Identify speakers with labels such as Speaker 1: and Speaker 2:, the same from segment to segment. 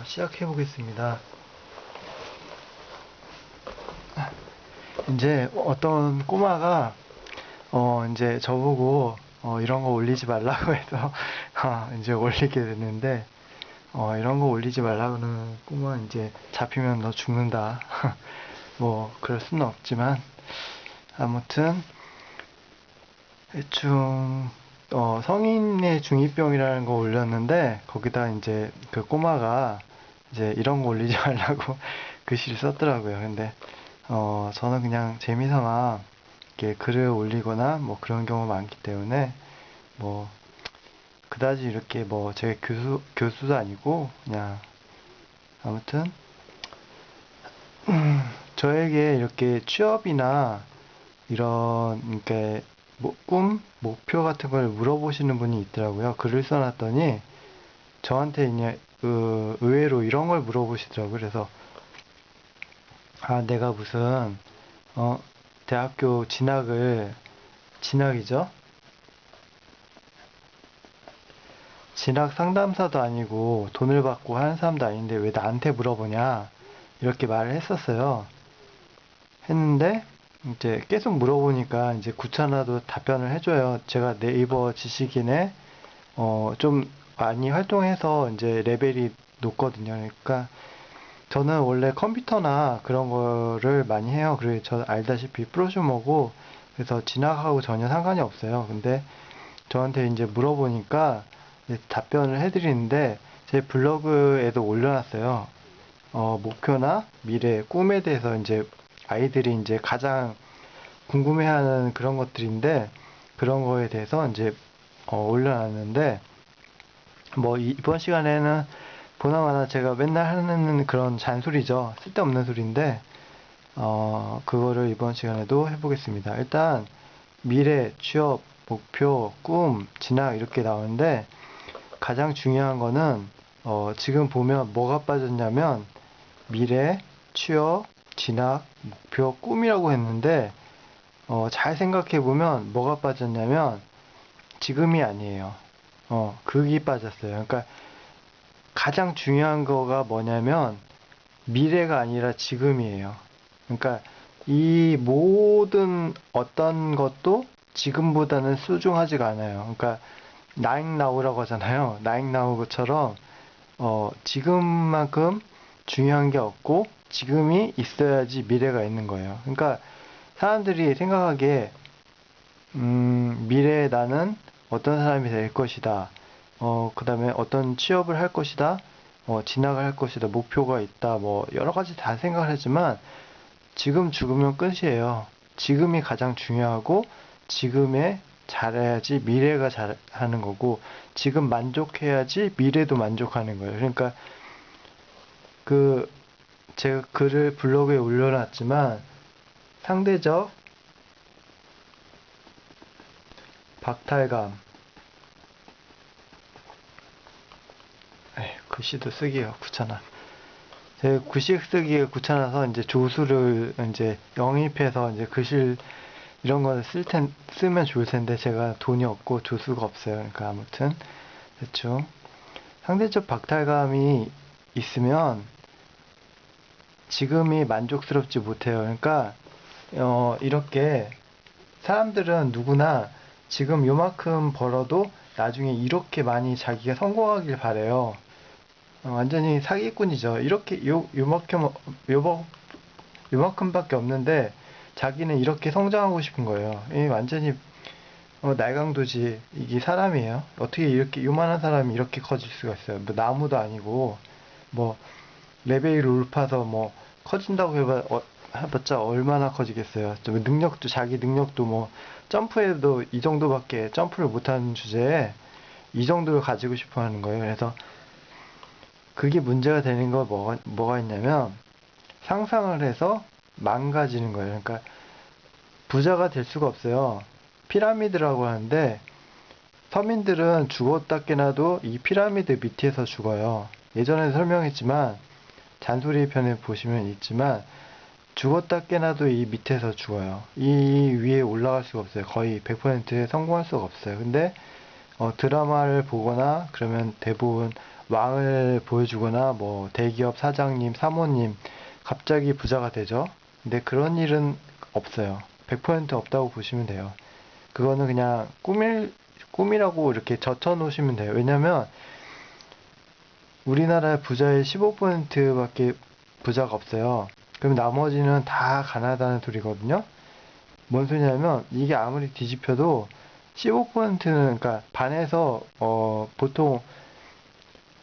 Speaker 1: 시작해 보겠습니다. 이제 어떤 꼬마가 이제 저보고 이런 거 올리지 말라고 해서 이제 올리게 됐는데 이런 거 올리지 말라고는 꼬마 이제 잡히면 너 죽는다. 뭐 그럴 수는 없지만 아무튼 대충 성인의 중이병이라는 거 올렸는데 거기다 이제 그 꼬마가 이제 이런 거 올리지 말라고 글씨를 썼더라고요. 근데 저는 그냥 재미삼아 이렇게 글을 올리거나 뭐 그런 경우가 많기 때문에 뭐 그다지 이렇게 뭐 제가 교수도 아니고 그냥 아무튼 저에게 이렇게 취업이나 이런 이렇게 목표 같은 걸 물어보시는 분이 있더라고요. 글을 써놨더니 저한테 이제 의외로 이런 걸 물어보시더라고요. 그래서 내가 무슨 대학교 진학이죠? 진학 상담사도 아니고 돈을 받고 하는 사람도 아닌데 왜 나한테 물어보냐? 이렇게 말을 했었어요. 했는데 이제 계속 물어보니까 이제 구차나도 답변을 해줘요. 제가 네이버 지식인에 좀 많이 활동해서 이제 레벨이 높거든요. 그러니까 저는 원래 컴퓨터나 그런 거를 많이 해요. 그리고 저 알다시피 프로슈머고 그래서 진학하고 전혀 상관이 없어요. 근데 저한테 이제 물어보니까 이제 답변을 해드리는데 제 블로그에도 올려놨어요. 목표나 미래, 꿈에 대해서 이제 아이들이 이제 가장 궁금해하는 그런 것들인데 그런 거에 대해서 이제 올려놨는데 뭐 이번 시간에는 보나마나 제가 맨날 하는 그런 잔소리죠. 쓸데없는 소리인데 그거를 이번 시간에도 해보겠습니다. 일단 미래, 취업, 목표, 꿈, 진학 이렇게 나오는데 가장 중요한 거는 지금 보면 뭐가 빠졌냐면 미래, 취업, 진학, 목표, 꿈이라고 했는데 잘 생각해 보면 뭐가 빠졌냐면 지금이 아니에요. 극이 빠졌어요. 그러니까 가장 중요한 거가 뭐냐면 미래가 아니라 지금이에요. 그러니까 이 모든 어떤 것도 지금보다는 소중하지가 않아요. 그러니까 now now라고 하잖아요. now now처럼 지금만큼 중요한 게 없고 지금이 있어야지 미래가 있는 거예요. 그러니까 사람들이 생각하기에 미래에 나는 어떤 사람이 될 것이다. 그 다음에 어떤 취업을 할 것이다. 진학을 할 것이다. 목표가 있다. 뭐 여러 가지 다 생각을 하지만 지금 죽으면 끝이에요. 지금이 가장 중요하고 지금에 잘해야지 미래가 잘하는 거고 지금 만족해야지 미래도 만족하는 거예요. 그러니까 그 제가 글을 블로그에 올려놨지만 상대적 박탈감 글씨도 쓰기가 귀찮아. 제 글씨 쓰기가 귀찮아서 이제 조수를 이제 영입해서 이제 글씨 이런 거 쓰면 좋을 텐데 제가 돈이 없고 조수가 없어요. 그러니까 아무튼 대충 상대적 박탈감이 있으면 지금이 만족스럽지 못해요. 그러니까 이렇게 사람들은 누구나 지금 요만큼 벌어도 나중에 이렇게 많이 자기가 성공하길 바래요. 완전히 사기꾼이죠. 이렇게 요만큼밖에 없는데 자기는 이렇게 성장하고 싶은 거예요. 이 완전히 날강도지. 이게 사람이에요. 어떻게 이렇게 요만한 사람이 이렇게 커질 수가 있어요. 뭐 나무도 아니고 뭐 레벨이 높아서 뭐 커진다고 해봤자 얼마나 커지겠어요. 좀 능력도 자기 능력도 뭐 점프해도 이 정도밖에 점프를 못하는 주제에 이 정도를 가지고 싶어 하는 거예요. 그래서 그게 문제가 되는 거 뭐가 있냐면 상상을 해서 망가지는 거예요. 그러니까 부자가 될 수가 없어요. 피라미드라고 하는데 서민들은 죽었다 깨나도 이 피라미드 밑에서 죽어요. 예전에 설명했지만 잔소리 편에 보시면 있지만 죽었다 깨나도 이 밑에서 죽어요. 이 위에 올라갈 수가 없어요. 거의 100% 성공할 수가 없어요. 근데 드라마를 보거나 그러면 대부분 왕을 보여주거나 뭐 대기업 사장님, 사모님 갑자기 부자가 되죠. 근데 그런 일은 없어요. 100% 없다고 보시면 돼요. 그거는 그냥 꿈이라고 이렇게 젖혀 놓으시면 돼요. 왜냐면 우리나라 부자의 15%밖에 부자가 없어요. 그럼 나머지는 다 가난하다는 소리거든요. 뭔 소리냐면 이게 아무리 뒤집혀도 15%는 그러니까 반에서 보통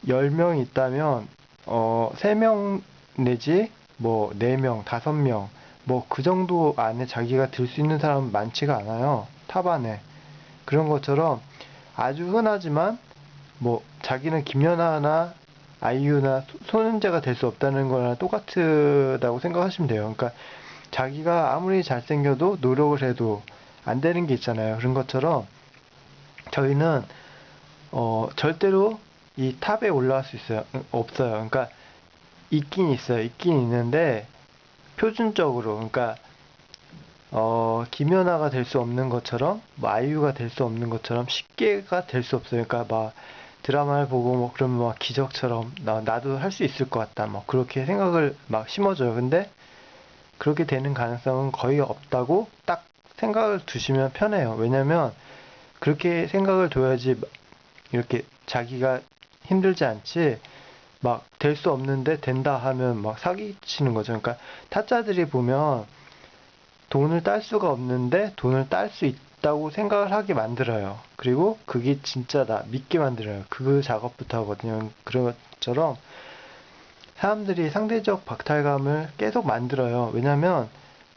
Speaker 1: 10명 있다면 3명 내지 뭐 4명, 5명 뭐 그 정도 안에 자기가 들 수 있는 사람은 많지가 않아요. 탑 안에. 그런 것처럼 아주 흔하지만 뭐 자기는 김연아나 아이유나 손은재가 될 수 없다는 거랑 똑같다고 생각하시면 돼요. 그러니까 자기가 아무리 잘생겨도 노력을 해도 안 되는 게 있잖아요. 그런 것처럼 저희는 절대로 이 탑에 올라갈 수 있어요? 없어요. 그러니까 있긴 있어요. 있긴 있는데 표준적으로 그러니까 김연아가 될 수 없는 것처럼 뭐 아이유가 될 수 없는 것처럼 쉽게가 될 수 없어요. 그러니까 막 드라마를 보고 뭐 그러면 막 기적처럼 나도 할 수 있을 것 같다. 뭐 그렇게 생각을 막 심어줘요. 근데 그렇게 되는 가능성은 거의 없다고 딱 생각을 두시면 편해요. 왜냐면 그렇게 생각을 둬야지 이렇게 자기가 힘들지 않지 막 될 수 없는데 된다 하면 막 사기치는 거죠. 그러니까 타짜들이 보면 돈을 딸 수가 없는데 돈을 딸 수 있다고 생각을 하게 만들어요. 그리고 그게 진짜다 믿게 만들어요. 그 작업부터 하거든요. 그런 것처럼 사람들이 상대적 박탈감을 계속 만들어요. 왜냐면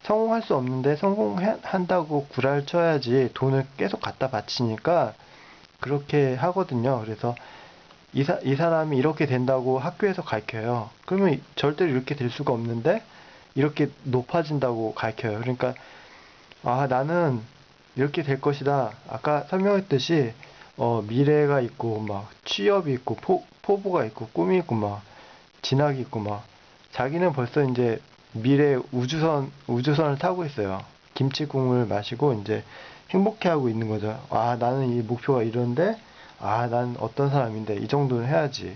Speaker 1: 성공할 수 없는데 성공한다고 구라를 쳐야지 돈을 계속 갖다 바치니까 그렇게 하거든요. 그래서 이 사람이 이렇게 된다고 학교에서 가르쳐요. 그러면 절대로 이렇게 될 수가 없는데 이렇게 높아진다고 가르쳐요. 그러니까 아 나는 이렇게 될 것이다. 아까 설명했듯이 미래가 있고 막 취업이 있고 포부가 있고 꿈이 있고 막 진학이 있고 막 자기는 벌써 이제 미래 우주선을 타고 있어요. 김치국물 마시고 이제 행복해하고 있는 거죠. 아 나는 이 목표가 이런데 아 난 어떤 사람인데 이 정도는 해야지.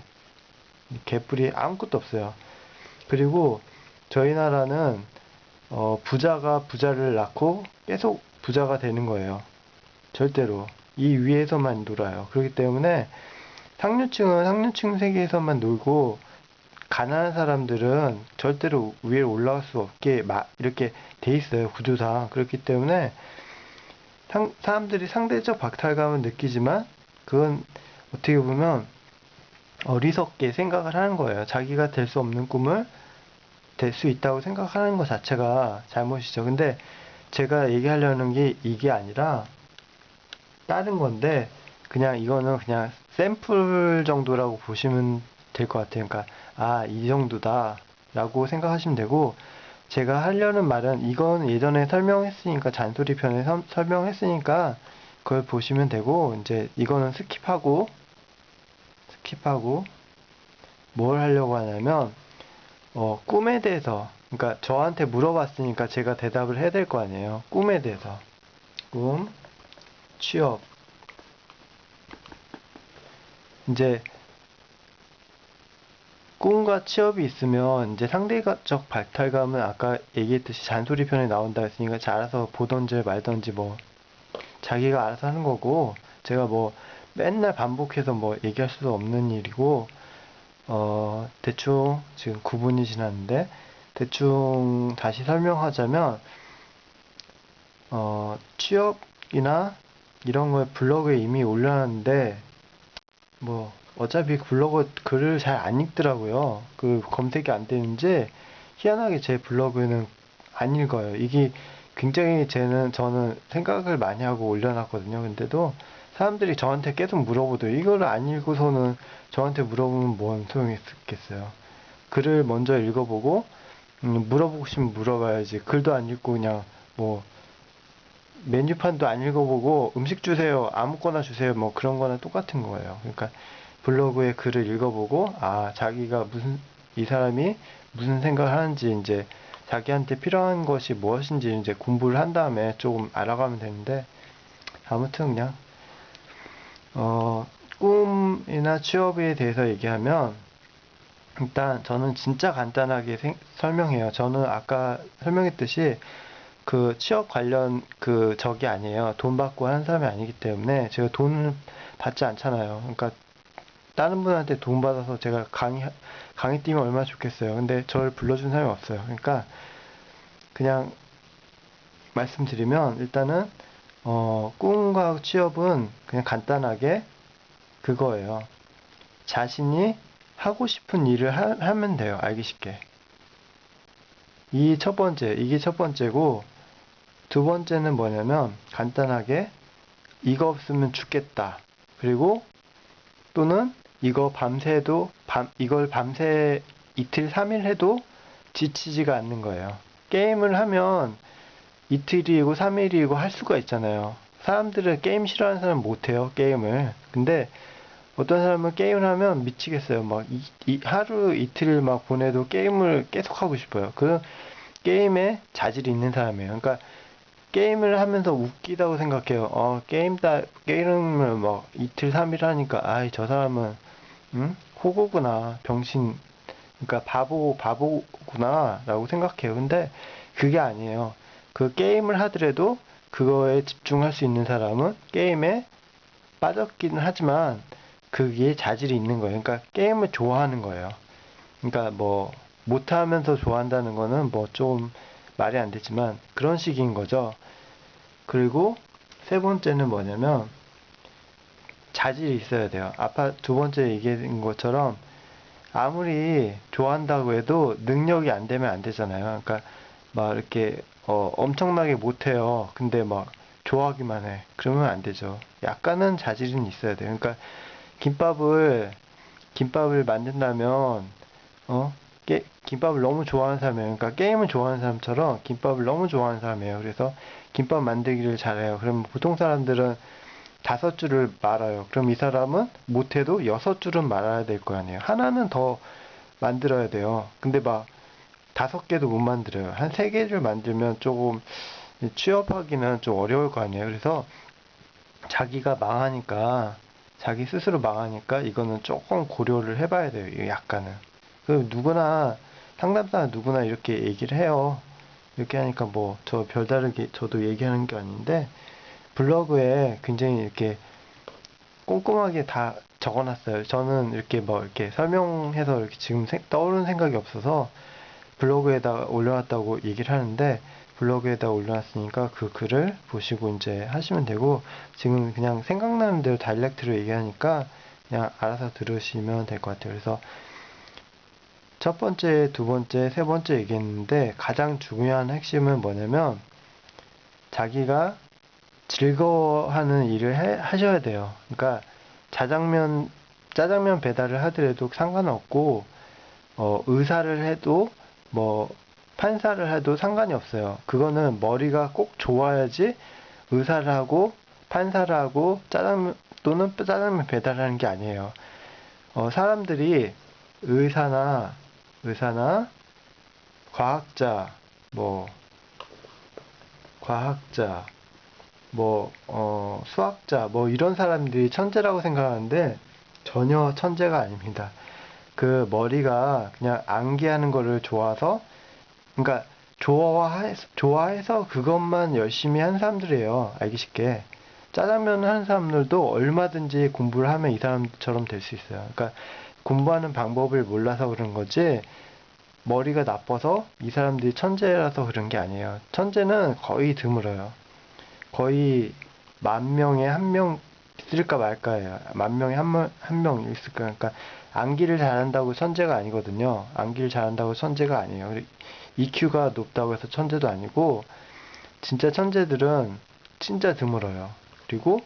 Speaker 1: 개뿔이 아무것도 없어요. 그리고 저희 나라는 부자가 부자를 낳고 계속 부자가 되는 거예요. 절대로 이 위에서만 놀아요. 그렇기 때문에 상류층은 상류층 세계에서만 놀고 가난한 사람들은 절대로 위에 올라갈 수 없게 이렇게 돼 있어요. 구조상. 그렇기 때문에 사람들이 상대적 박탈감을 느끼지만 그건 어떻게 보면 어리석게 생각을 하는 거예요. 자기가 될 수 없는 꿈을 될 수 있다고 생각하는 것 자체가 잘못이죠. 근데 제가 얘기하려는 게 이게 아니라 다른 건데 그냥 이거는 그냥 샘플 정도라고 보시면 될 것 같아요. 그러니까 아, 이 정도다 라고 생각하시면 되고 제가 하려는 말은 이건 예전에 설명했으니까 잔소리 편에 설명했으니까 그걸 보시면 되고 이제 이거는 스킵하고 뭘 하려고 하냐면 꿈에 대해서 그러니까 저한테 물어봤으니까 제가 대답을 해야 될 거 아니에요. 꿈에 대해서 꿈, 취업 이제 꿈과 취업이 있으면 이제 상대적 박탈감은 아까 얘기했듯이 잔소리 편에 나온다 했으니까 잘 알아서 보던지 말던지 뭐 자기가 알아서 하는 거고 제가 뭐 맨날 반복해서 뭐 얘기할 수도 없는 일이고 대충 지금 9분이 지났는데 대충 다시 설명하자면 취업이나 이런 걸 블로그에 이미 올려놨는데 뭐 어차피 블로그 글을 잘 안 읽더라고요. 그 검색이 안 되는지 희한하게 제 블로그는 안 읽어요. 이게 굉장히 저는 생각을 많이 하고 올려놨거든요. 근데도 사람들이 저한테 계속 물어보더라고요. 이걸 안 읽고서는 저한테 물어보면 뭔 소용이 있겠어요. 글을 먼저 읽어보고 물어보고 싶으면 물어봐야지. 글도 안 읽고 그냥 뭐 메뉴판도 안 읽어보고 음식 주세요. 아무거나 주세요. 뭐 그런 거나 똑같은 거예요. 그러니까 블로그에 글을 읽어보고 이 사람이 무슨 생각을 하는지 이제 자기한테 필요한 것이 무엇인지 이제 공부를 한 다음에 조금 알아가면 되는데 아무튼 그냥 꿈이나 취업에 대해서 얘기하면 일단 저는 진짜 간단하게 설명해요. 저는 아까 설명했듯이 그 취업 관련 적이 아니에요. 돈 받고 하는 사람이 아니기 때문에 제가 돈을 받지 않잖아요. 그러니까 다른 분한테 돈 받아서 제가 강의 뛰면 얼마나 좋겠어요. 근데 저를 불러준 사람이 없어요. 그러니까 그냥 말씀드리면 일단은 꿈과 취업은 그냥 간단하게 그거예요. 자신이 하고 싶은 일을 하면 돼요. 알기 쉽게. 이게 첫 번째고, 두 번째는 뭐냐면, 간단하게, 이거 없으면 죽겠다. 그리고, 또는, 이걸 밤새 이틀, 3일 해도 지치지가 않는 거예요. 게임을 하면 이틀이고 3일이고 할 수가 있잖아요. 사람들은 게임 싫어하는 사람은 못해요, 게임을. 근데, 어떤 사람은 게임을 하면 미치겠어요. 막 하루 이틀 막 보내도 게임을 계속 하고 싶어요. 그 게임에 자질이 있는 사람이에요. 그러니까 게임을 하면서 웃기다고 생각해요. 게임을 막 이틀 삼일 하니까 아이 저 사람은 호구구나 병신 그러니까 바보구나라고 생각해요. 근데 그게 아니에요. 그 게임을 하더라도 그거에 집중할 수 있는 사람은 게임에 빠졌기는 하지만 그게 자질이 있는 거예요. 그러니까 게임을 좋아하는 거예요. 그러니까 뭐 못하면서 좋아한다는 거는 뭐 좀 말이 안 되지만 그런 식인 거죠. 그리고 세 번째는 뭐냐면 자질이 있어야 돼요. 아까 두 번째 얘기한 것처럼 아무리 좋아한다고 해도 능력이 안 되면 안 되잖아요. 그러니까 막 이렇게 엄청나게 못해요. 근데 막 좋아하기만 해. 그러면 안 되죠. 약간은 자질은 있어야 돼요. 그러니까 김밥을 만든다면 김밥을 너무 좋아하는 사람이에요. 그러니까 게임을 좋아하는 사람처럼 김밥을 너무 좋아하는 사람이에요. 그래서 김밥 만들기를 잘해요. 그럼 보통 사람들은 5줄을 말아요. 그럼 이 사람은 못해도 6줄은 말아야 될 거 아니에요. 하나는 더 만들어야 돼요. 근데 막 5개도 못 만들어요. 한 3개를 만들면 조금 취업하기는 좀 어려울 거 아니에요. 그래서 자기 스스로 망하니까 이거는 조금 고려를 해봐야 돼요. 약간은. 누구나 상담사 누구나 이렇게 얘기를 해요. 이렇게 하니까 뭐 저 별다르게 저도 얘기하는 게 아닌데 블로그에 굉장히 이렇게 꼼꼼하게 다 적어놨어요. 저는 이렇게 뭐 이렇게 설명해서 이렇게 지금 떠오르는 생각이 없어서 블로그에다 올려놨다고 얘기를 하는데 블로그에다 올려놨으니까 그 글을 보시고 이제 하시면 되고 지금 그냥 생각나는 대로 다이렉트로 얘기하니까 그냥 알아서 들으시면 될 것 같아요. 그래서 첫 번째, 두 번째, 세 번째 얘기했는데 가장 중요한 핵심은 뭐냐면 자기가 즐거워하는 일을 하셔야 돼요. 그러니까 짜장면 배달을 하더라도 상관없고 의사를 해도 뭐 판사를 해도 상관이 없어요. 그거는 머리가 꼭 좋아야지 의사를 하고 판사를 하고 또는 짜장면 배달하는 게 아니에요. 사람들이 의사나 과학자 뭐 과학자 수학자 뭐 이런 사람들이 천재라고 생각하는데 전혀 천재가 아닙니다. 그 머리가 그냥 암기하는 거를 그러니까 좋아해서 그것만 열심히 한 사람들이에요. 알기 쉽게. 짜장면을 하는 사람들도 얼마든지 공부를 하면 이 사람처럼 될 수 있어요. 그러니까 공부하는 방법을 몰라서 그런 거지, 머리가 나빠서 이 사람들이 천재라서 그런 게 아니에요. 천재는 거의 드물어요. 거의 10,000명에 1명 있을까 말까예요. 10,000명에 한 명 있을까. 그러니까 암기를 잘한다고 천재가 아니거든요. 암기를 잘한다고 천재가 아니에요. EQ가 높다고 해서 천재도 아니고 진짜 천재들은 진짜 드물어요. 그리고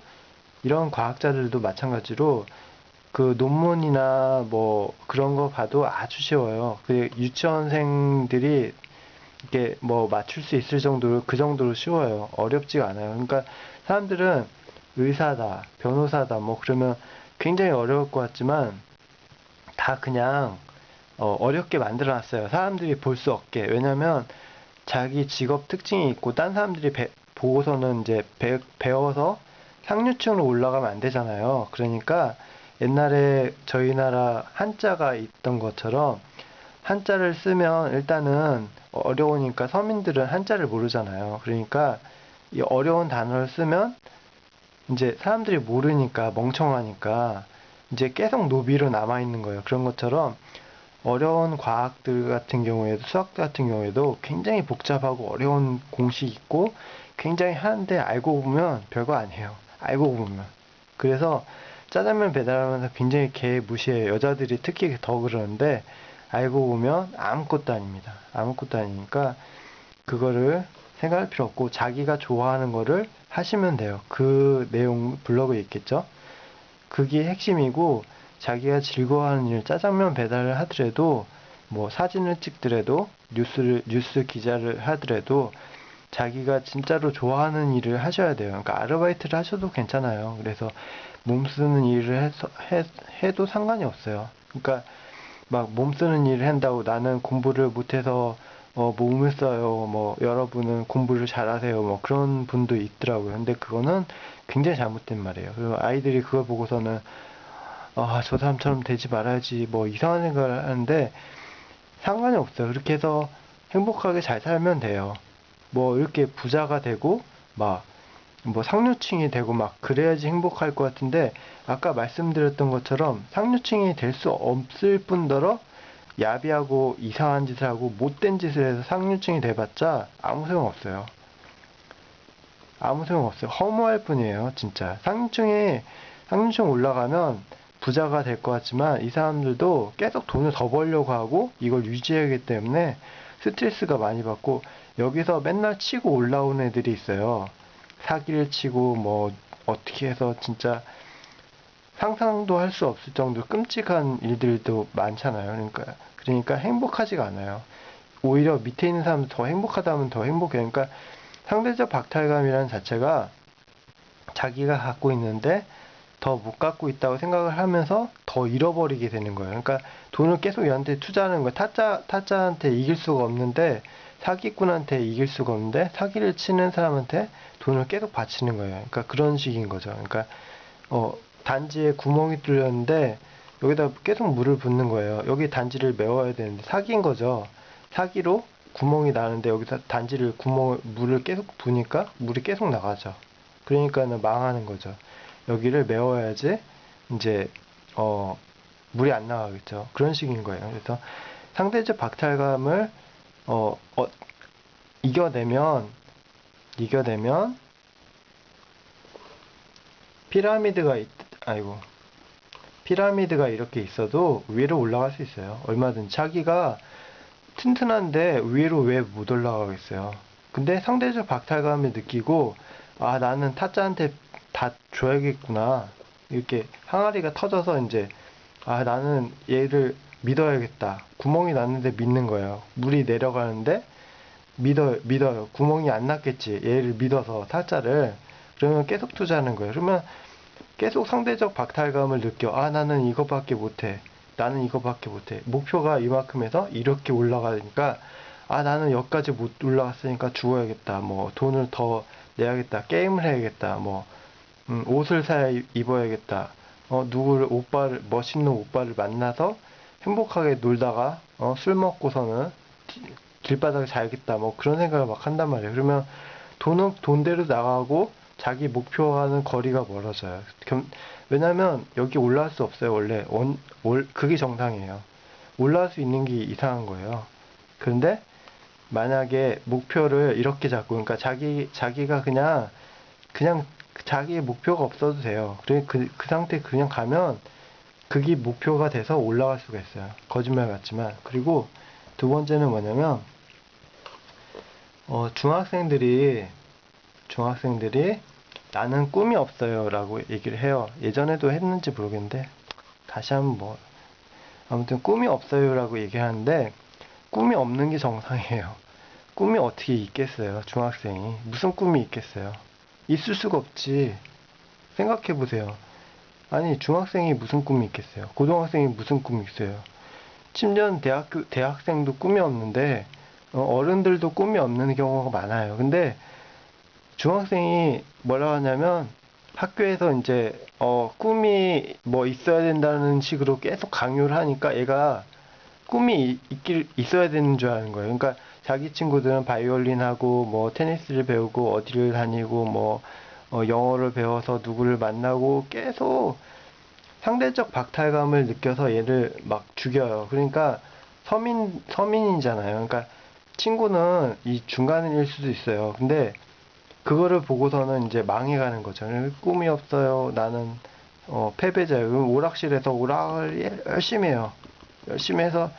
Speaker 1: 이런 과학자들도 마찬가지로 그 논문이나 뭐 그런 거 봐도 아주 쉬워요. 그 유치원생들이 이게 뭐 맞출 수 있을 정도로 그 정도로 쉬워요. 어렵지가 않아요. 그러니까 사람들은 의사다, 변호사다 뭐 그러면 굉장히 어려울 것 같지만 다 그냥 어렵게 만들어 놨어요. 사람들이 볼 수 없게. 왜냐면 자기 직업 특징이 있고 딴 사람들이 보고서는 이제 배워서 상류층으로 올라가면 안 되잖아요. 그러니까 옛날에 저희 나라 한자가 있던 것처럼 한자를 쓰면 일단은 어려우니까 서민들은 한자를 모르잖아요. 그러니까 이 어려운 단어를 쓰면 이제 사람들이 모르니까 멍청하니까 이제 계속 노비로 남아있는 거예요. 그런 것처럼 어려운 과학들 같은 경우에도 수학 같은 경우에도 굉장히 복잡하고 어려운 공식 있고 굉장히 하는데 알고 보면 별거 아니에요. 알고 보면. 그래서 짜장면 배달하면서 굉장히 개 무시해요. 여자들이 특히 더 그러는데 알고 보면 아무것도 아닙니다. 아무것도 아니니까 그거를 생각할 필요 없고 자기가 좋아하는 거를 하시면 돼요. 그 내용 블로그에 있겠죠? 그게 핵심이고 자기가 즐거워하는 일, 짜장면 배달을 하더라도 뭐 사진을 찍더라도 뉴스 기자를 하더라도 자기가 진짜로 좋아하는 일을 하셔야 돼요. 그러니까 아르바이트를 하셔도 괜찮아요. 그래서 몸 쓰는 일을 해도 상관이 없어요. 그러니까 막 몸 쓰는 일을 한다고 나는 공부를 못해서 몸을 써요. 뭐 여러분은 공부를 잘하세요. 뭐 그런 분도 있더라고요. 근데 그거는 굉장히 잘못된 말이에요. 그리고 아이들이 그걸 보고서는 저 사람처럼 되지 말아야지 뭐 이상한 생각을 하는데 상관이 없어요. 그렇게 해서 행복하게 잘 살면 돼요. 뭐 이렇게 부자가 되고 막 뭐 상류층이 되고 막 그래야지 행복할 것 같은데 아까 말씀드렸던 것처럼 상류층이 될 수 없을 뿐더러 야비하고 이상한 짓을 하고 못된 짓을 해서 상류층이 돼봤자 아무 소용 없어요. 아무 소용 없어요. 허무할 뿐이에요, 진짜. 상류층 올라가면 부자가 될 것 같지만 이 사람들도 계속 돈을 더 벌려고 하고 이걸 유지해야 하기 때문에 스트레스가 많이 받고 여기서 맨날 치고 올라오는 애들이 있어요. 사기를 치고 뭐 어떻게 해서 진짜 상상도 할 수 없을 정도로 끔찍한 일들도 많잖아요. 그러니까 행복하지가 않아요. 오히려 밑에 있는 사람도 더 행복하다면 더 행복해요. 그러니까 상대적 박탈감이라는 자체가 자기가 갖고 있는데 더 못 갖고 있다고 생각을 하면서 더 잃어버리게 되는 거예요. 그러니까 돈을 계속 얘한테 투자하는 거예요. 타짜한테 이길 수가 없는데 사기꾼한테 이길 수가 없는데 사기를 치는 사람한테 돈을 계속 바치는 거예요. 그러니까 그런 식인 거죠. 그러니까 단지에 구멍이 뚫렸는데 여기다 계속 물을 붓는 거예요. 여기 단지를 메워야 되는데 사기인 거죠. 사기로 구멍이 나는데 여기서 물을 계속 부니까 물이 계속 나가죠. 그러니까는 망하는 거죠. 여기를 메워야지 이제 물이 안 나가겠죠. 그런 식인 거예요. 그래서 상대적 박탈감을 어, 어, 이겨내면 피라미드가 아이고 피라미드가 이렇게 있어도 위로 올라갈 수 있어요. 얼마든지 자기가 튼튼한데 위로 왜 못 올라가겠어요. 근데 상대적 박탈감을 느끼고 나는 타짜한테 다 줘야겠구나 이렇게 항아리가 터져서 이제 나는 얘를 믿어야겠다. 구멍이 났는데 믿는 거예요. 물이 내려가는데 믿어요. 구멍이 안 났겠지. 얘를 믿어서 타짜를. 그러면 계속 투자하는 거예요. 그러면 계속 상대적 박탈감을 느껴. 나는 이것밖에 못해. 나는 이것밖에 못해. 목표가 이만큼 해서 이렇게 올라가니까 나는 여기까지 못 올라갔으니까 죽어야겠다. 뭐 돈을 더 내야겠다. 게임을 해야겠다. 뭐 옷을 사야 입어야겠다. 멋있는 오빠를 만나서 행복하게 놀다가 술 먹고서는 길바닥에 자야겠다. 뭐 그런 생각을 막 한단 말이에요. 그러면 돈은 돈대로 나가고 자기 목표와는 거리가 멀어져요. 왜냐면 여기 올라갈 수 없어요. 원래 그게 정상이에요. 올라갈 수 있는 게 이상한 거예요. 그런데 만약에 목표를 이렇게 잡고 그러니까 자기가 그냥 자기의 목표가 없어도 돼요. 그 상태에 그냥 가면 그게 목표가 돼서 올라갈 수가 있어요. 거짓말 같지만. 그리고 두 번째는 뭐냐면 중학생들이 나는 꿈이 없어요 라고 얘기를 해요. 예전에도 했는지 모르겠는데 다시 한번 아무튼 꿈이 없어요 라고 얘기하는데 꿈이 없는 게 정상이에요. 꿈이 어떻게 있겠어요? 중학생이 무슨 꿈이 있겠어요? 있을 수가 없지. 생각해 보세요. 아니 중학생이 무슨 꿈이 있겠어요? 고등학생이 무슨 꿈이 있어요? 심지어 대학생도 꿈이 없는데 어른들도 꿈이 없는 경우가 많아요. 근데 중학생이 뭐라고 하냐면 학교에서 이제 꿈이 뭐 있어야 된다는 식으로 계속 강요를 하니까 얘가 꿈이 있어야 되는 줄 아는 거예요. 그러니까 자기 친구들은 바이올린 하고 뭐 테니스를 배우고 어디를 다니고 뭐 영어를 배워서 누구를 만나고 계속 상대적 박탈감을 느껴서 얘를 막 죽여요. 그러니까 서민이잖아요. 그러니까 친구는 이 중간일 수도 있어요. 근데 그거를 보고서는 이제 망해가는 거죠. 꿈이 없어요. 나는 패배자예요. 그럼 오락실에서 오락을 열심히 해요. 열심히 해서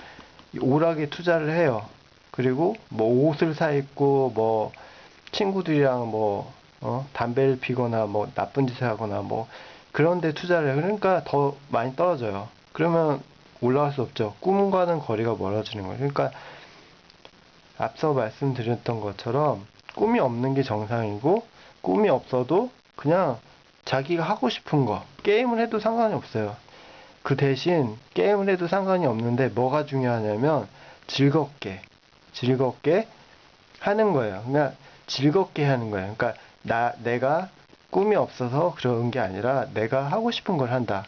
Speaker 1: 오락에 투자를 해요. 그리고 뭐 옷을 사 입고 뭐 친구들이랑 뭐 담배를 피거나 뭐 나쁜 짓을 하거나 뭐 그런 데 투자를 해요. 그러니까 더 많이 떨어져요. 그러면 올라갈 수 없죠. 꿈과는 거리가 멀어지는 거예요. 그러니까 앞서 말씀드렸던 것처럼 꿈이 없는 게 정상이고 꿈이 없어도 그냥 자기가 하고 싶은 거 게임을 해도 상관이 없어요. 그 대신 게임을 해도 상관이 없는데 뭐가 중요하냐면 즐겁게 하는 거예요. 그러니까 즐겁게 하는 거예요. 그러니까 내가 꿈이 없어서 그런 게 아니라 내가 하고 싶은 걸 한다.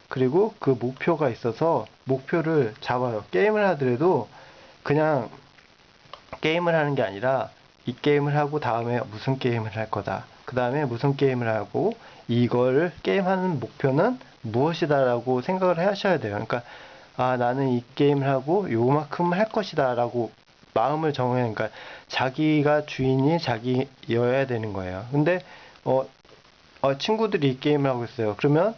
Speaker 1: 그리고 그 목표가 있어서 목표를 잡아요. 게임을 하더라도 그냥 게임을 하는 게 아니라 이 게임을 하고 다음에 무슨 게임을 할 거다. 그 다음에 무슨 게임을 하고 이걸 게임하는 목표는 무엇이다라고 생각을 하셔야 돼요. 그러니까 나는 이 게임을 하고 요만큼 할 것이다 라고 마음을 정해야, 그러니까 자기가 주인이 자기여야 되는 거예요. 근데 친구들이 이 게임을 하고 있어요. 그러면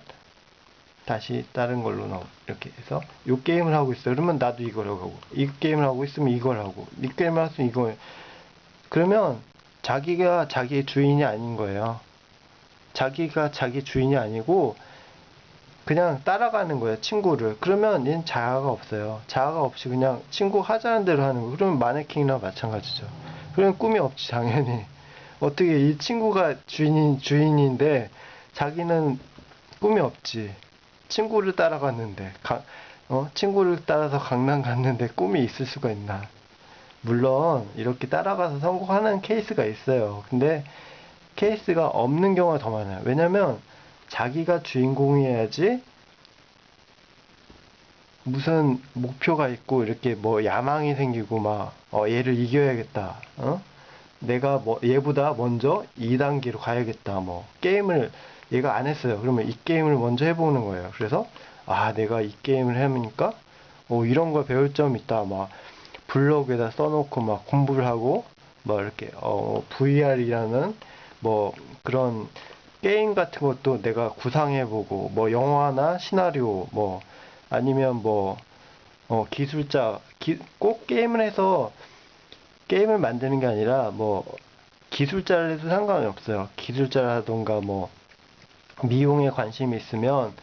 Speaker 1: 다시 다른 걸로 이렇게 해서 요 게임을 하고 있어요. 그러면 나도 이걸 하고, 이 게임을 하고 있으면 이걸 하고, 이 게임을 하면 이걸. 그러면 자기가 자기의 주인이 아닌 거예요. 자기가 자기 주인이 아니고 그냥 따라가는 거예요, 친구를. 그러면 얘는 자아가 없어요. 자아가 없이 그냥 친구 하자는 대로 하는 거예요. 그러면 마네킹이나 마찬가지죠. 그러면 꿈이 없지, 당연히. 어떻게 이 친구가 주인인데 자기는 꿈이 없지. 친구를 따라갔는데, 친구를 따라서 강남 갔는데 꿈이 있을 수가 있나. 물론 이렇게 따라가서 성공하는 케이스가 있어요. 근데 케이스가 없는 경우가 더 많아요. 왜냐면 자기가 주인공이어야지 무슨 목표가 있고 이렇게 뭐 야망이 생기고 막 얘를 이겨야겠다. 내가 뭐 얘보다 먼저 2단계로 가야겠다. 뭐 게임을 얘가 안 했어요. 그러면 이 게임을 먼저 해보는 거예요. 그래서 내가 이 게임을 해보니까 이런 걸 배울 점 있다. 막 블로그에다 써놓고 막 공부를 하고 뭐 이렇게 VR이라는 뭐 그런 게임 같은 것도 내가 구상해보고 뭐 영화나 시나리오 뭐 아니면 뭐 기술자 꼭 게임을 해서 게임을 만드는 게 아니라 뭐 기술자를 해도 상관이 없어요. 기술자라던가 뭐 미용에 관심이 있으면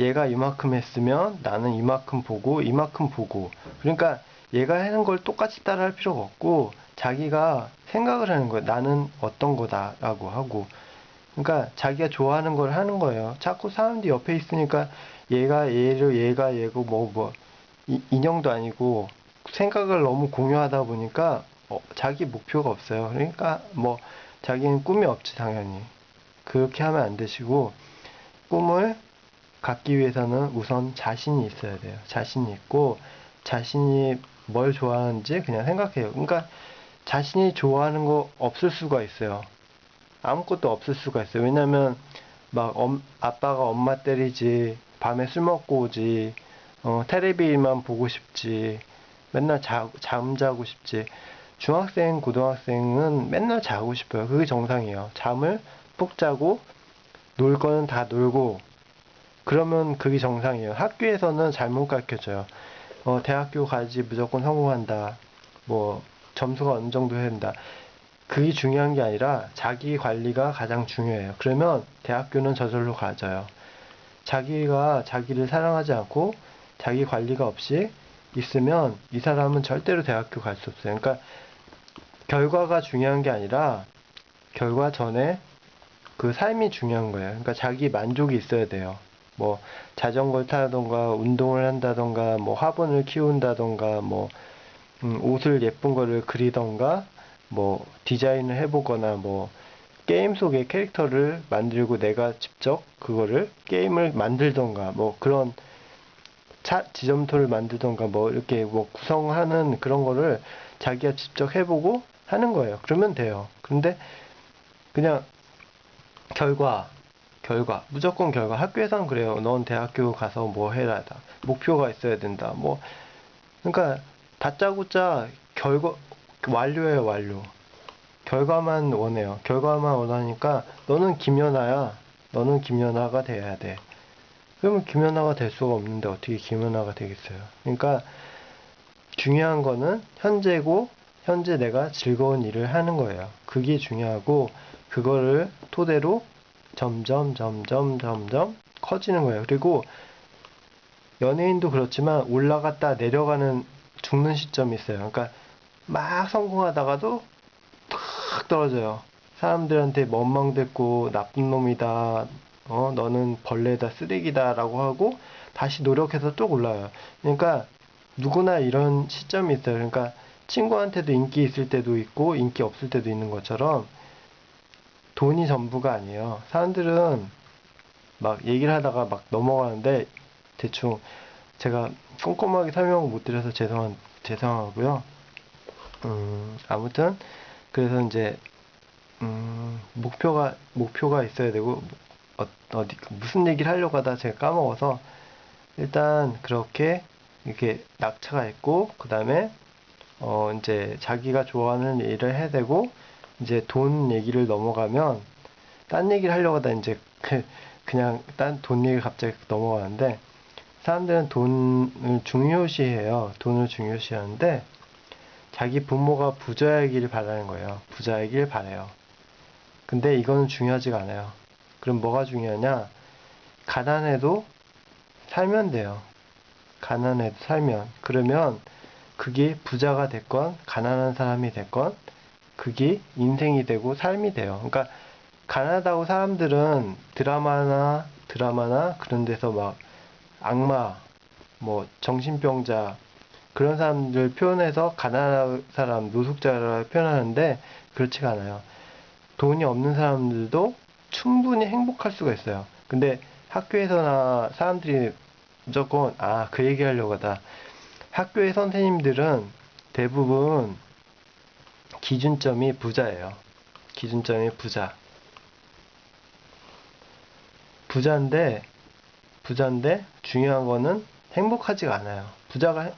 Speaker 1: 얘가 이만큼 했으면 나는 이만큼 보고 그러니까 얘가 하는 걸 똑같이 따라 할 필요가 없고 자기가 생각을 하는 거예요. 나는 어떤 거다라고 하고 그러니까 자기가 좋아하는 걸 하는 거예요. 자꾸 사람들이 옆에 있으니까 얘가 얘고 인형도 아니고 생각을 너무 공유하다 보니까 자기 목표가 없어요. 그러니까 뭐 자기는 꿈이 없지 당연히. 그렇게 하면 안 되시고 꿈을 갖기 위해서는 우선 자신이 있어야 돼요. 자신이 있고 자신이 뭘 좋아하는지 그냥 생각해요. 그러니까 자신이 좋아하는 거 없을 수가 있어요. 아무것도 없을 수가 있어요. 왜냐면 막 아빠가 엄마 때리지, 밤에 술 먹고 오지, 테레비만 보고 싶지, 맨날 잠자고 싶지. 중학생, 고등학생은 맨날 자고 싶어요. 그게 정상이에요. 잠을 푹 자고 놀 거는 다 놀고 그러면 그게 정상이에요. 학교에서는 잘못 가르쳐줘요. 대학교 가지 무조건 성공한다. 뭐 점수가 어느 정도 해야 된다. 그게 중요한 게 아니라 자기 관리가 가장 중요해요. 그러면 대학교는 저절로 가져요. 자기가 자기를 사랑하지 않고 자기 관리가 없이 있으면 이 사람은 절대로 대학교 갈 수 없어요. 그러니까 결과가 중요한 게 아니라 결과 전에 그 삶이 중요한 거예요. 그러니까 자기 만족이 있어야 돼요. 뭐 자전거를 타던가 운동을 한다던가 뭐 화분을 키운다던가 뭐 옷을 예쁜 거를 그리던가 뭐 디자인을 해보거나 뭐 게임 속의 캐릭터를 만들고 내가 직접 그거를 게임을 만들던가 뭐 그런 지점토를 만들던가 뭐 이렇게 뭐 구성하는 그런 거를 자기가 직접 해보고 하는 거예요. 그러면 돼요. 근데 그냥 무조건 결과. 학교에서는 그래요. 넌 대학교 가서 뭐 해라. 목표가 있어야 된다. 뭐, 그러니까 다짜고짜 완료예요, 완료. 결과만 원해요. 결과만 원하니까 너는 김연아야. 너는 김연아가 돼야 돼. 그러면 김연아가 될 수가 없는데 어떻게 김연아가 되겠어요? 그러니까 중요한 거는 현재고, 현재 내가 즐거운 일을 하는 거예요. 그게 중요하고, 그거를 토대로 점점 커지는 거예요. 그리고 연예인도 그렇지만 올라갔다 내려가는 죽는 시점이 있어요. 그러니까 막 성공하다가도 탁 떨어져요. 사람들한테 원망됐고 나쁜 놈이다. 너는 벌레다, 쓰레기다 라고 하고 다시 노력해서 쭉 올라와요. 그러니까 누구나 이런 시점이 있어요. 그러니까 친구한테도 인기 있을 때도 있고 인기 없을 때도 있는 것처럼 돈이 전부가 아니에요. 사람들은 막 얘기를 하다가 막 넘어가는데 대충 제가 꼼꼼하게 설명을 못 드려서 죄송하고요. 아무튼 그래서 이제 목표가 있어야 되고 어디 무슨 얘기를 하려고 하다 제가 까먹어서 일단 그렇게 이렇게 낙차가 있고 그 다음에 이제 자기가 좋아하는 일을 해야 되고 이제 돈 얘기를 넘어가면 딴 얘기를 하려고 하다 이제 그냥 딴 돈 얘기 갑자기 넘어가는데 사람들은 돈을 중요시해요. 돈을 중요시하는데 자기 부모가 부자이길 바라는 거예요. 부자이길 바래요. 근데 이거는 중요하지가 않아요. 그럼 뭐가 중요하냐? 가난해도 살면 돼요. 가난해도 살면. 그러면 그게 부자가 됐건 가난한 사람이 됐건 그게 인생이 되고 삶이 돼요. 그러니까 가난하다고 사람들은 드라마나 그런 데서 막 악마, 뭐 정신병자 그런 사람들 표현해서 가난한 사람, 노숙자를 표현하는데 그렇지가 않아요. 돈이 없는 사람들도 충분히 행복할 수가 있어요. 근데 학교에서나 사람들이 무조건 그 얘기 하려고 하다. 학교의 선생님들은 대부분 기준점이 부자예요. 기준점이 부자. 부자인데 중요한 거는 행복하지가 않아요.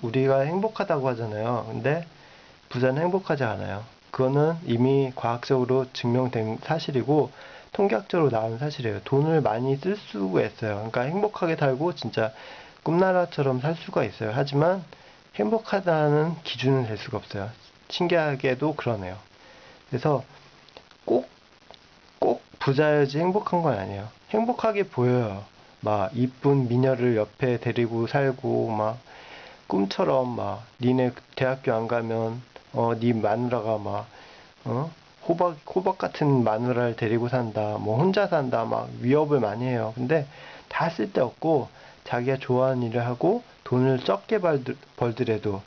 Speaker 1: 우리가 행복하다고 하잖아요. 근데 부자는 행복하지 않아요. 그거는 이미 과학적으로 증명된 사실이고 통계학적으로 나온 사실이에요. 돈을 많이 쓸 수가 있어요. 그러니까 행복하게 살고 진짜 꿈나라처럼 살 수가 있어요. 하지만 행복하다는 기준은 될 수가 없어요. 신기하게도 그러네요. 그래서 꼭 부자여야지 행복한 건 아니에요. 행복하게 보여요. 막 이쁜 미녀를 옆에 데리고 살고 막 꿈처럼 막 니네 대학교 안 가면 네 마누라가 막 호박 같은 마누라를 데리고 산다. 뭐 혼자 산다. 막 위협을 많이 해요. 근데 다 쓸데없고 자기가 좋아하는 일을 하고 돈을 적게 벌더라도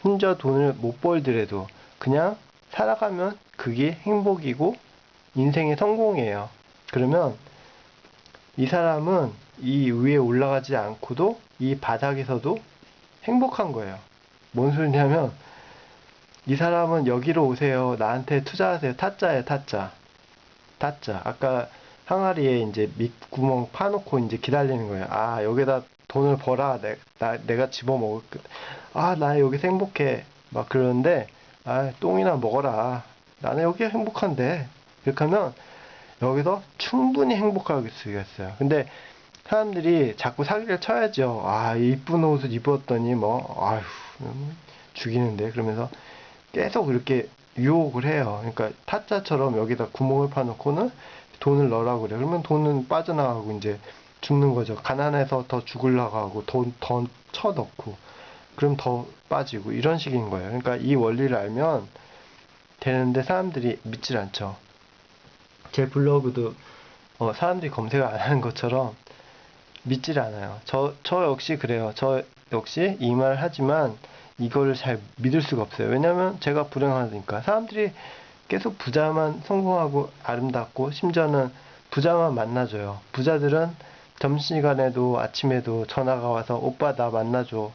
Speaker 1: 혼자 돈을 못 벌더라도 그냥 살아가면 그게 행복이고 인생의 성공이에요. 그러면 이 사람은 이 위에 올라가지 않고도 이 바닥에서도 행복한 거예요. 뭔 소리냐면 이 사람은 여기로 오세요. 나한테 투자하세요. 타짜예요, 타짜. 타짜. 아까 항아리에 이제 밑구멍 파놓고 이제 기다리는 거예요. 여기다 돈을 벌어. 내가 집어먹을 나 여기서 행복해. 막 그러는데 똥이나 먹어라. 나는 여기 행복한데. 이렇게 하면 여기서 충분히 행복할 수가 있어요. 근데 사람들이 자꾸 사기를 쳐야죠. 이쁜 옷을 입었더니 죽이는데. 그러면서 계속 이렇게 유혹을 해요. 그러니까 타짜처럼 여기다 구멍을 파놓고는 돈을 넣으라고 그래요. 그러면 돈은 빠져나가고 이제 죽는 거죠. 가난해서 더 죽으려고 하고 돈 더 쳐넣고 그럼 더 빠지고 이런 식인 거예요. 그러니까 이 원리를 알면 되는데 사람들이 믿질 않죠. 제 블로그도 사람들이 검색을 안 하는 것처럼 믿질 않아요. 저 역시 그래요. 저 역시 이 말 하지만 이거를 잘 믿을 수가 없어요. 왜냐면 제가 불행하니까. 사람들이 계속 부자만 성공하고 아름답고 심지어는 부자만 만나줘요. 부자들은 점심시간에도 아침에도 전화가 와서 오빠 나 만나줘.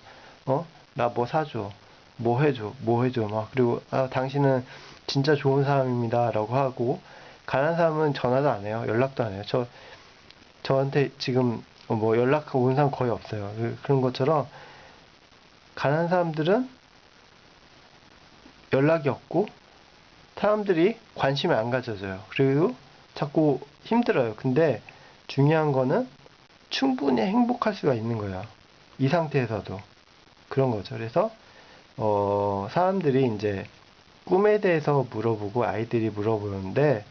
Speaker 1: 나 뭐 사줘. 뭐 해줘. 뭐 해줘. 막 그리고 당신은 진짜 좋은 사람입니다. 라고 하고 가난한 사람은 전화도 안 해요. 연락도 안 해요. 저한테 지금 뭐 연락 온 사람 거의 없어요. 그런 것처럼 가난한 사람들은 연락이 없고 사람들이 관심을 안 가져줘요. 그리고 자꾸 힘들어요. 근데 중요한 거는 충분히 행복할 수가 있는 거예요. 이 상태에서도. 그런 거죠. 그래서 사람들이 이제 꿈에 대해서 물어보고 아이들이 물어보는데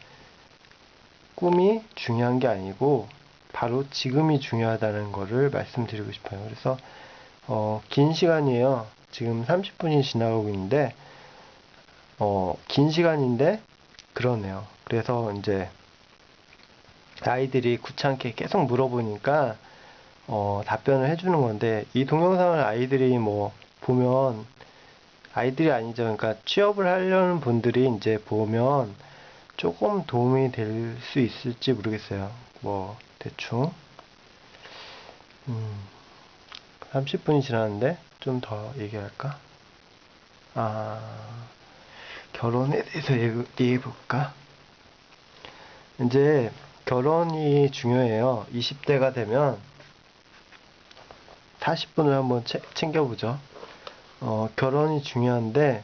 Speaker 1: 꿈이 중요한 게 아니고 바로 지금이 중요하다는 거를 말씀드리고 싶어요. 그래서 긴 시간이에요. 지금 30분이 지나가고 있는데 긴 시간인데 그러네요. 그래서 이제 아이들이 귀찮게 계속 물어보니까 답변을 해주는 건데 이 동영상을 아이들이 뭐 보면 아이들이 아니죠. 그러니까 취업을 하려는 분들이 이제 보면 조금 도움이 될 수 있을지 모르겠어요. 뭐 대충 30분이 지났는데 좀 더 얘기할까? 결혼에 대해서 얘기해 볼까? 이제 결혼이 중요해요. 20대가 되면 40분을 한번 챙겨보죠. 결혼이 중요한데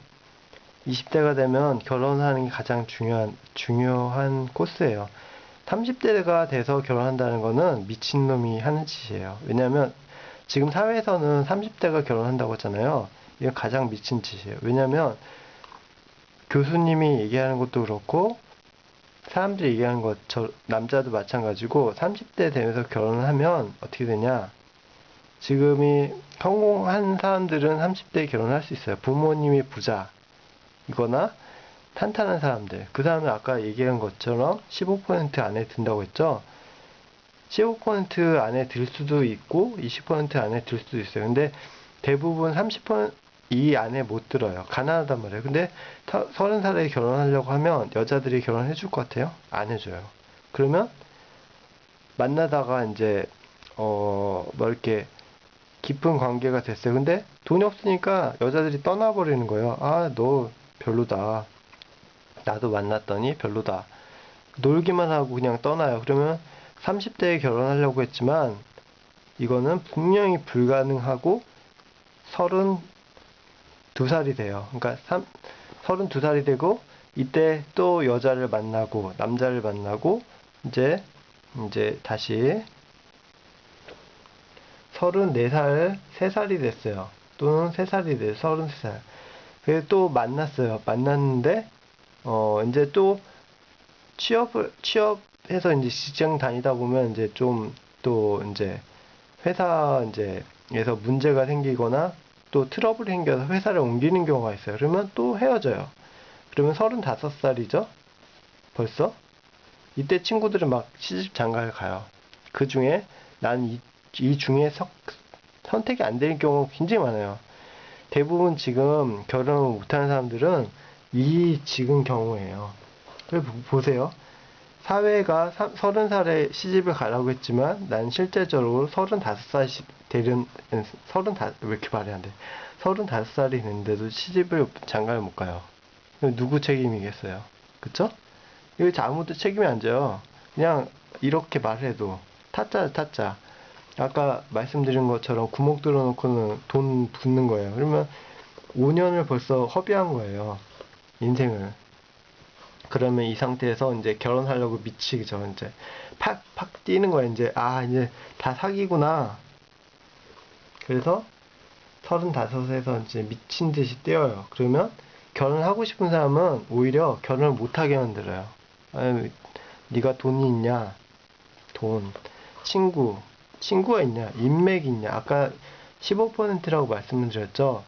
Speaker 1: 20대가 되면 결혼하는 게 가장 중요한 코스예요. 30대가 돼서 결혼한다는 거는 미친놈이 하는 짓이에요. 왜냐면 지금 사회에서는 30대가 결혼한다고 했잖아요. 이건 가장 미친 짓이에요. 왜냐면 교수님이 얘기하는 것도 그렇고 사람들이 얘기하는 것, 남자도 마찬가지고 30대 되면서 결혼을 하면 어떻게 되냐? 지금이 성공한 사람들은 30대에 결혼할 수 있어요. 부모님이 부자이거나 탄탄한 사람들. 그 사람은 아까 얘기한 것처럼 15% 안에 든다고 했죠? 15% 안에 들 수도 있고 20% 안에 들 수도 있어요. 근데 대부분 30%이 안에 못 들어요. 가난하단 말이에요. 근데 30살에 결혼하려고 하면 여자들이 결혼해 줄 것 같아요? 안 해줘요. 그러면 만나다가 이제 뭐 이렇게 깊은 관계가 됐어요. 근데 돈이 없으니까 여자들이 떠나버리는 거예요. 너 별로다. 나도 만났더니 별로다. 놀기만 하고 그냥 떠나요. 그러면 30대에 결혼하려고 했지만 이거는 분명히 불가능하고 32살이 돼요. 그러니까 32살이 되고 이때 또 여자를 만나고 남자를 만나고 이제 다시 34살, 3살이 됐어요. 또는 3살이 돼요. 33살. 그래서 또 만났어요. 만났는데 이제 또 취업해서 이제 직장 다니다 보면 이제 좀 또 이제 회사 이제에서 문제가 생기거나 또 트러블이 생겨서 회사를 옮기는 경우가 있어요. 그러면 또 헤어져요. 그러면 35살이죠? 벌써? 이때 친구들은 막 시집 장가를 가요. 그 중에 난 이 중에 선택이 안 되는 경우가 굉장히 많아요. 대부분 지금 결혼을 못하는 사람들은 이 지금 경우예요. 보세요. 사회가 30살에 시집을 가라고 했지만 난 실제적으로 35살이 되는 35, 왜 이렇게 말이 안 돼? 35살이 됐는데도 시집을 장가를 못 가요. 누구 책임이겠어요? 그쵸? 이거 아무도 책임이 안 져요. 그냥 이렇게 말해도 타짜. 아까 말씀드린 것처럼 구멍 뚫어놓고는 돈 붓는 거예요. 그러면 5년을 벌써 허비한 거예요. 인생을. 그러면 이 상태에서 이제 결혼하려고 미치죠. 이제 팍팍 뛰는 거예요. 이제 이제 다 사기구나. 그래서 35에서 이제 미친 듯이 뛰어요. 그러면 결혼하고 싶은 사람은 오히려 결혼을 못하게 만들어요. 네가 돈이 있냐? 돈. 친구가 있냐? 인맥이 있냐? 아까 15%라고 말씀을 드렸죠?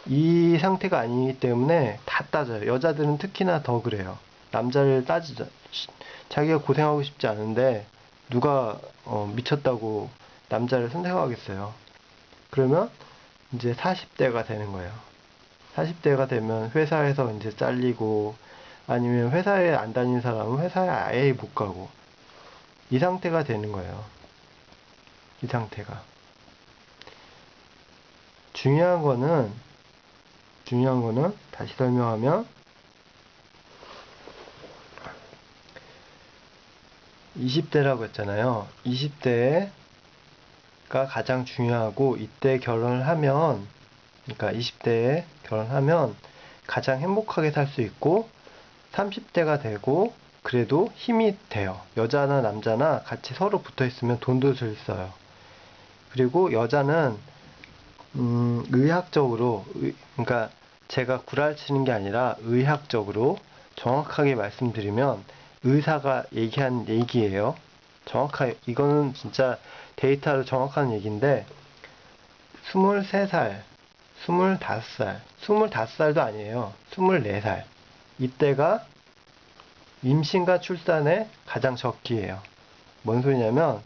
Speaker 1: 이 상태가 아니기 때문에 다 따져요. 여자들은 특히나 더 그래요. 남자를 따지죠. 자기가 고생하고 싶지 않은데 누가 미쳤다고 남자를 선택하겠어요. 그러면 이제 40대가 되는 거예요. 40대가 되면 회사에서 이제 잘리고 아니면 회사에 안 다니는 사람은 회사에 아예 못 가고, 이 상태가 되는 거예요. 이 상태가. 중요한 거는 다시 설명하면 20대라고 했잖아요. 20대가 가장 중요하고, 이때 결혼을 하면, 그러니까 20대에 결혼하면 가장 행복하게 살 수 있고, 30대가 되고 그래도 힘이 돼요. 여자나 남자나 같이 서로 붙어 있으면 돈도 잘 써요. 그리고 여자는 의학적으로, 그러니까 제가 구랄치는 게 아니라 의학적으로 정확하게 말씀드리면 의사가 얘기한 얘기예요. 정확하게, 이거는 진짜 데이터로 정확한 얘기인데, 23살, 25살, 25살도 아니에요. 24살. 이때가 임신과 출산의 가장 적기예요. 뭔 소리냐면,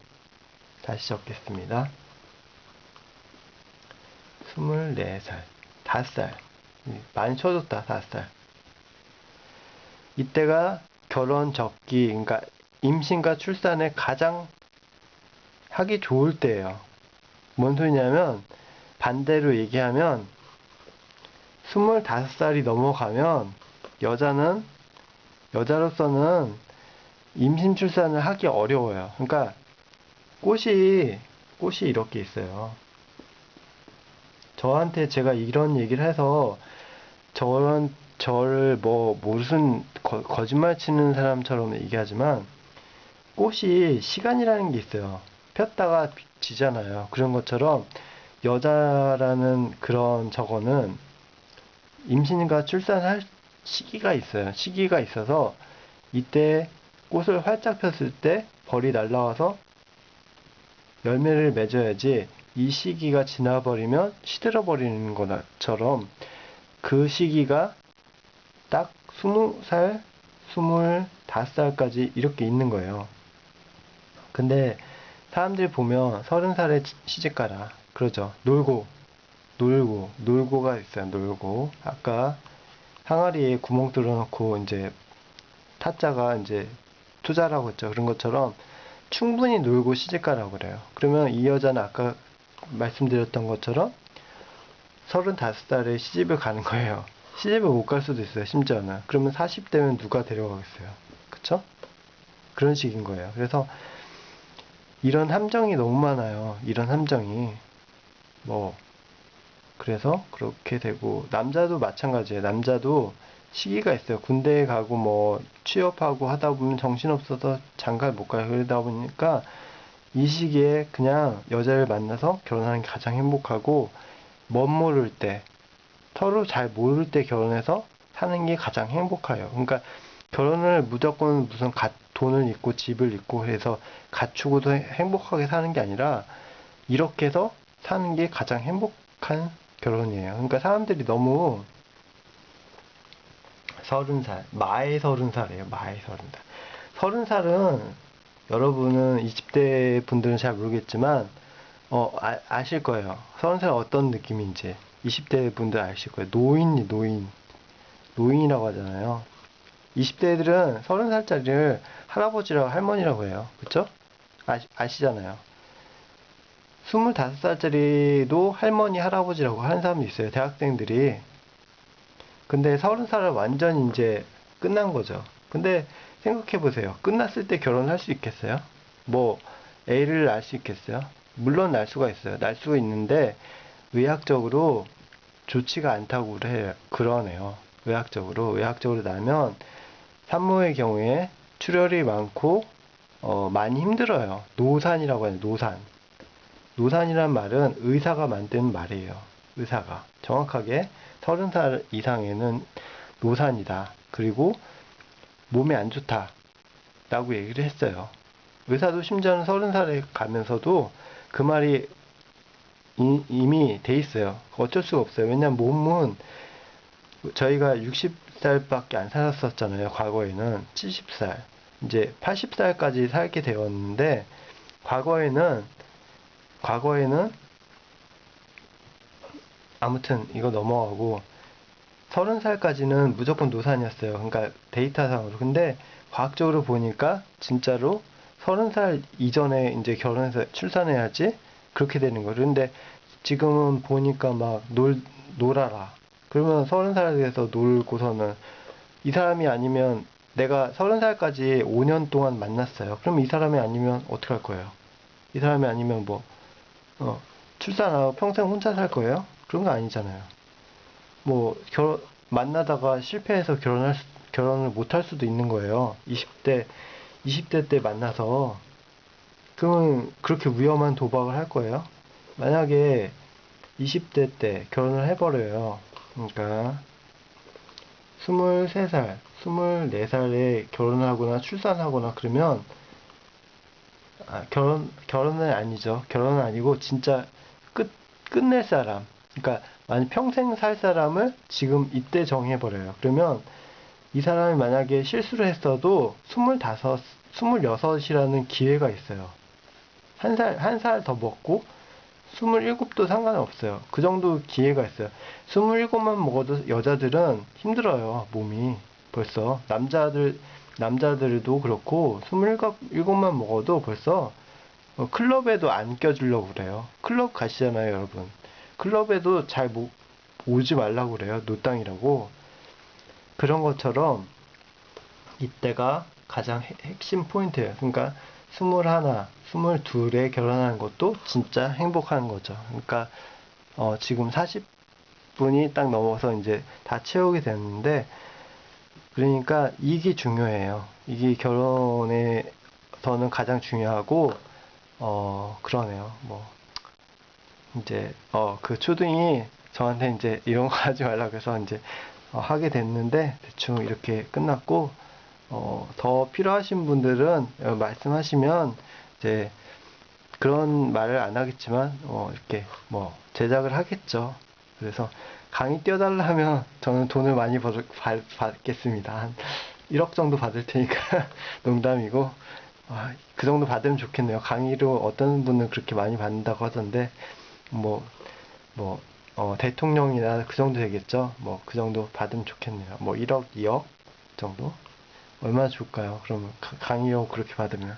Speaker 1: 다시 적겠습니다. 24살, 5살. 많이 쳐줬다, 5살. 이때가 결혼 적기, 그러니까 임신과 출산에 가장 하기 좋을 때예요. 뭔 소리냐면, 반대로 얘기하면 25살이 넘어가면 여자로서는 임신 출산을 하기 어려워요. 그러니까 꽃이 이렇게 있어요. 저한테 제가 이런 얘기를 해서 저를 뭐 무슨 거짓말 치는 사람처럼 얘기하지만, 꽃이 시간이라는 게 있어요. 폈다가 지잖아요. 그런 것처럼 여자라는 그런 저거는 임신과 출산할 시기가 있어요. 시기가 있어서 이때 꽃을 활짝 폈을 때 벌이 날라와서 열매를 맺어야지, 이 시기가 지나버리면 시들어버리는 것처럼 그 시기가 딱 20살, 25살까지 이렇게 있는 거예요. 근데 사람들이 보면 30살에 시집가라 그러죠. 놀고가 있어요. 놀고. 아까 항아리에 구멍 뚫어놓고 이제 타짜가 이제 투자라고 했죠. 그런 것처럼 충분히 놀고 시집가라고 그래요. 그러면 이 여자는 아까 말씀드렸던 것처럼 35살에 시집을 가는 거예요. 시집을 못 갈 수도 있어요. 심지어는. 그러면 40대면 누가 데려가겠어요. 그쵸? 그런 식인 거예요. 그래서 이런 함정이 너무 많아요. 이런 함정이. 그래서 그렇게 되고, 남자도 마찬가지예요. 남자도 시기가 있어요. 군대에 가고 취업하고 하다 보면 정신없어서 장가를 못 가요. 그러다 보니까 이 시기에 그냥 여자를 만나서 결혼하는 게 가장 행복하고, 모를 때, 서로 잘 모를 때 결혼해서 사는 게 가장 행복해요. 그러니까 결혼을 무조건 무슨 돈을 있고 집을 있고 해서 갖추고도 행복하게 사는 게 아니라, 이렇게 해서 사는 게 가장 행복한 결혼이에요. 그러니까 사람들이 너무 30살, 마의 30살이에요. 마의 30살. 30살은 여러분은 20대 분들은 잘 모르겠지만 아실 거예요. 30살 어떤 느낌인지. 20대 분들 아실 거예요. 노인이라고 하잖아요. 20대들은 30살짜리를 할아버지라고 할머니라고 해요. 그쵸? 아시잖아요. 25살짜리도 할머니, 할아버지라고 하는 사람도 있어요. 대학생들이. 근데 30살은 완전 이제 끝난 거죠. 근데 생각해보세요. 끝났을 때 결혼할 수 있겠어요? 애를 낳을 수 있겠어요? 물론 낳을 수가 있어요. 낳을 수가 있는데, 의학적으로 좋지가 않다고 그러네요. 의학적으로 낳으면 산모의 경우에 출혈이 많고, 많이 힘들어요. 노산이라고 해요. 노산이란 말은 의사가 만든 말이에요. 의사가. 정확하게 30살 이상에는 노산이다. 그리고 몸에 안 좋다. 라고 얘기를 했어요. 의사도 심지어는 30살에 가면서도 그 말이 이미 돼 있어요. 어쩔 수가 없어요. 왜냐면 몸은, 저희가 60살밖에 안 살았었잖아요. 과거에는 70살, 이제 80살까지 살게 되었는데, 과거에는 아무튼 이거 넘어가고, 30살까지는 무조건 노산이었어요. 그러니까 데이터상으로. 근데 과학적으로 보니까 진짜로 30살 이전에 이제 결혼해서 출산해야지 그렇게 되는 거예요. 근데 지금은 보니까 막 놀아라. 그러면 30살에 대해서 놀고서는 이 사람이 아니면 내가 30살까지 5년 동안 만났어요. 그럼 이 사람이 아니면 어떻게 할 거예요? 이 사람이 아니면 뭐, 어, 출산하고 평생 혼자 살 거예요? 그런 거 아니잖아요. 뭐, 만나다가 실패해서 결혼을 못 할 수도 있는 거예요. 20대 때 만나서. 그러면 그렇게 위험한 도박을 할 거예요? 만약에 20대 때 결혼을 해버려요. 그러니까, 23살, 24살에 결혼하거나 출산하거나 그러면, 결혼은 아니죠. 결혼은 아니고, 진짜 끝낼 사람. 그러니까, 만약 평생 살 사람을 지금 이때 정해버려요. 그러면, 이 사람이 만약에 실수를 했어도 25, 26이라는 기회가 있어요. 한 살 더 먹고 27도 상관없어요. 그 정도 기회가 있어요. 27만 먹어도 여자들은 힘들어요, 몸이. 벌써. 남자들도 그렇고, 27만 먹어도 벌써 클럽에도 안 껴주려고 그래요. 클럽 가시잖아요, 여러분. 클럽에도 잘 오지 말라고 그래요. 노땅이라고. 그런 것처럼 이때가 가장 핵심 포인트예요. 그러니까 21, 22에 결혼하는 것도 진짜 행복한 거죠. 그러니까 지금 40분이 딱 넘어서 이제 다 채우게 됐는데 그러니까 이게 중요해요. 이게 결혼에서는 가장 중요하고 그러네요. 뭐 이제 그 초등이 저한테 이제 이런 거 하지 말라고 해서 이제 하게 됐는데 대충 이렇게 끝났고 더 필요하신 분들은 말씀하시면 이제 그런 말을 안 하겠지만 이렇게 뭐 제작을 하겠죠. 그래서 강의 띄워달라면 저는 돈을 많이 받겠습니다. 한 1억 정도 받을 테니까 농담이고 그 정도 받으면 좋겠네요. 강의로 어떤 분은 그렇게 많이 받는다고 하던데 뭐 대통령이나 그 정도 되겠죠. 뭐 그 정도 받으면 좋겠네요. 뭐 1억, 2억 정도? 얼마나 좋을까요? 그러면 강의료 그렇게 받으면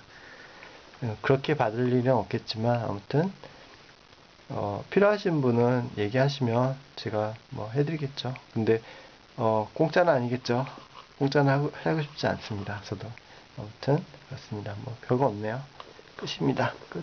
Speaker 1: 그렇게 받을 일은 없겠지만 아무튼 필요하신 분은 얘기하시면 제가 뭐 해드리겠죠. 근데 공짜는 아니겠죠. 공짜는 하고 싶지 않습니다. 저도 아무튼 그렇습니다. 뭐 별거 없네요. 끝입니다. 끝.